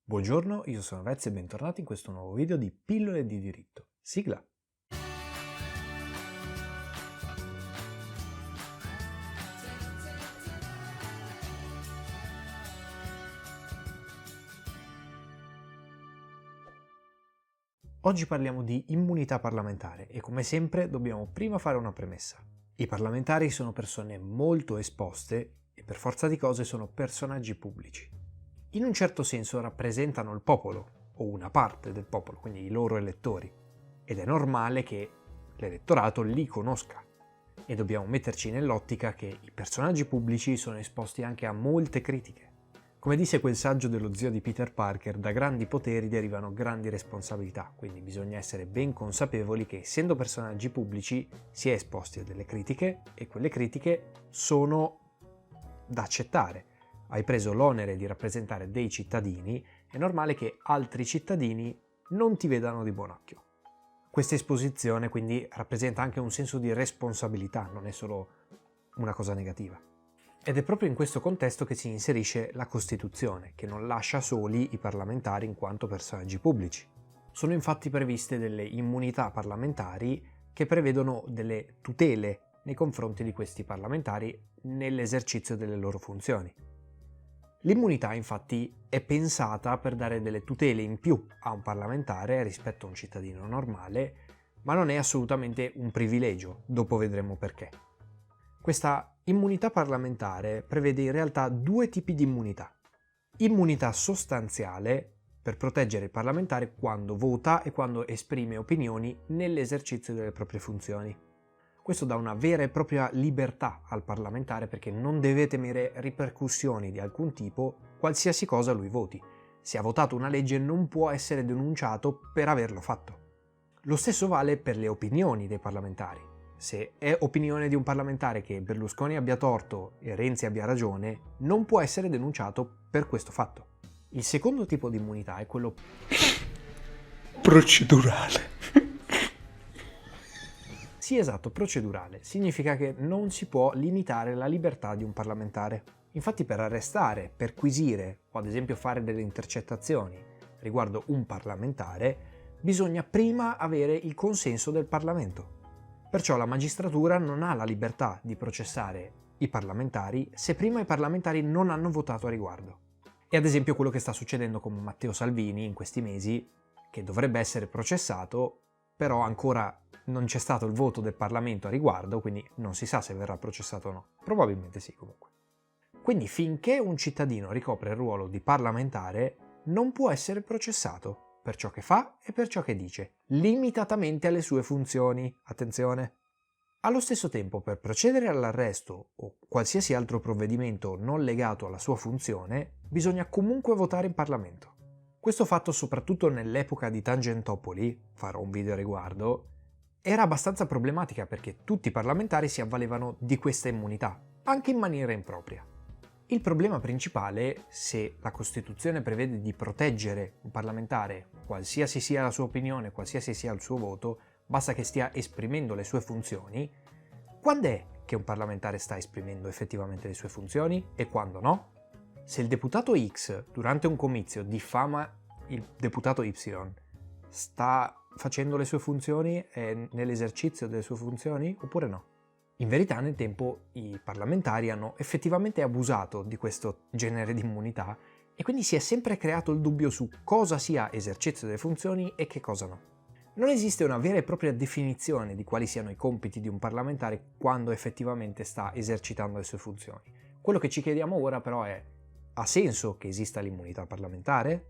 Buongiorno, io sono Vezzi e bentornati in questo nuovo video di Pillole di diritto. Sigla! Oggi parliamo di immunità parlamentare e come sempre dobbiamo prima fare una premessa. I parlamentari sono persone molto esposte e per forza di cose sono personaggi pubblici. In un certo senso rappresentano il popolo o una parte del popolo, quindi i loro elettori, ed è normale che l'elettorato li conosca e dobbiamo metterci nell'ottica che i personaggi pubblici sono esposti anche a molte critiche. Come disse quel saggio dello zio di Peter Parker, da grandi poteri derivano grandi responsabilità, quindi bisogna essere ben consapevoli che essendo personaggi pubblici si è esposti a delle critiche e quelle critiche sono da accettare. Hai preso l'onere di rappresentare dei cittadini, è normale che altri cittadini non ti vedano di buon occhio. Questa esposizione quindi rappresenta anche un senso di responsabilità, non è solo una cosa negativa. Ed è proprio in questo contesto che si inserisce la Costituzione, che non lascia soli i parlamentari in quanto personaggi pubblici. Sono infatti previste delle immunità parlamentari che prevedono delle tutele nei confronti di questi parlamentari nell'esercizio delle loro funzioni. L'immunità infatti è pensata per dare delle tutele in più a un parlamentare rispetto a un cittadino normale, ma non è assolutamente un privilegio, dopo vedremo perché. Questa immunità parlamentare prevede in realtà due tipi di immunità. Immunità sostanziale, per proteggere il parlamentare quando vota e quando esprime opinioni nell'esercizio delle proprie funzioni. Questo dà una vera e propria libertà al parlamentare perché non deve temere ripercussioni di alcun tipo qualsiasi cosa lui voti. Se ha votato una legge non può essere denunciato per averlo fatto. Lo stesso vale per le opinioni dei parlamentari. Se è opinione di un parlamentare che Berlusconi abbia torto e Renzi abbia ragione, non può essere denunciato per questo fatto. Il secondo tipo di immunità è quello procedurale. Sì, esatto, procedurale. Significa che non si può limitare la libertà di un parlamentare. Infatti per arrestare, perquisire o ad esempio fare delle intercettazioni riguardo un parlamentare, bisogna prima avere il consenso del Parlamento. Perciò la magistratura non ha la libertà di processare i parlamentari se prima i parlamentari non hanno votato a riguardo. E ad esempio quello che sta succedendo con Matteo Salvini in questi mesi, che dovrebbe essere processato, però ancora non c'è stato il voto del Parlamento a riguardo, quindi non si sa se verrà processato o no. Probabilmente sì, comunque. Quindi finché un cittadino ricopre il ruolo di parlamentare, non può essere processato per ciò che fa e per ciò che dice, limitatamente alle sue funzioni. Attenzione! Allo stesso tempo, per procedere all'arresto o qualsiasi altro provvedimento non legato alla sua funzione, bisogna comunque votare in Parlamento. Questo fatto, soprattutto nell'epoca di Tangentopoli, farò un video a riguardo, era abbastanza problematica perché tutti i parlamentari si avvalevano di questa immunità, anche in maniera impropria. Il problema principale, se la Costituzione prevede di proteggere un parlamentare, qualsiasi sia la sua opinione, qualsiasi sia il suo voto, basta che stia esprimendo le sue funzioni, quando è che un parlamentare sta esprimendo effettivamente le sue funzioni e quando no? Se il deputato X durante un comizio diffama il deputato Y, sta facendo le sue funzioni, è nell'esercizio delle sue funzioni oppure no? In verità nel tempo i parlamentari hanno effettivamente abusato di questo genere di immunità e quindi si è sempre creato il dubbio su cosa sia esercizio delle funzioni e che cosa no. Non esiste una vera e propria definizione di quali siano i compiti di un parlamentare quando effettivamente sta esercitando le sue funzioni. Quello che ci chiediamo ora però è: ha senso che esista l'immunità parlamentare?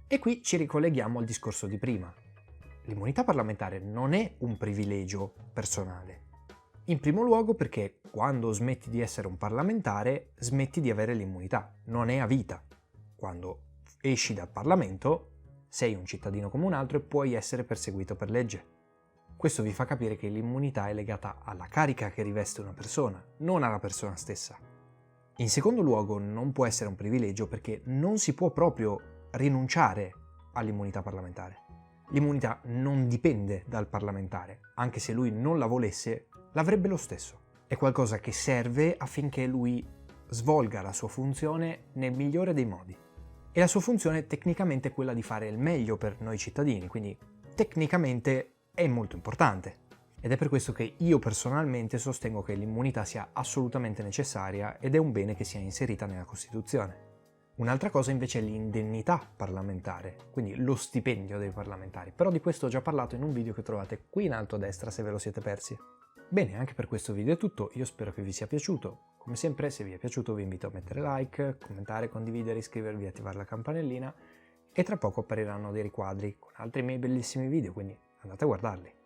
E qui ci ricolleghiamo al discorso di prima. L'immunità parlamentare non è un privilegio personale. In primo luogo perché quando smetti di essere un parlamentare smetti di avere l'immunità, non è a vita. Quando esci dal Parlamento sei un cittadino come un altro e puoi essere perseguito per legge. Questo vi fa capire che l'immunità è legata alla carica che riveste una persona, non alla persona stessa. In secondo luogo non può essere un privilegio perché non si può proprio rinunciare all'immunità parlamentare. L'immunità non dipende dal parlamentare, anche se lui non la volesse, l'avrebbe lo stesso. È qualcosa che serve affinché lui svolga la sua funzione nel migliore dei modi. e la sua funzione è tecnicamente quella di fare il meglio per noi cittadini, quindi tecnicamente è molto importante. Ed è per questo che io personalmente sostengo che l'immunità sia assolutamente necessaria ed è un bene che sia inserita nella Costituzione. Un'altra cosa invece è l'indennità parlamentare, quindi lo stipendio dei parlamentari, però di questo ho già parlato in un video che trovate qui in alto a destra se ve lo siete persi. Bene, anche per questo video è tutto, io spero che vi sia piaciuto. Come sempre, se vi è piaciuto vi invito a mettere like, commentare, condividere, iscrivervi e attivare la campanellina, e tra poco appariranno dei riquadri con altri miei bellissimi video, quindi andate a guardarli.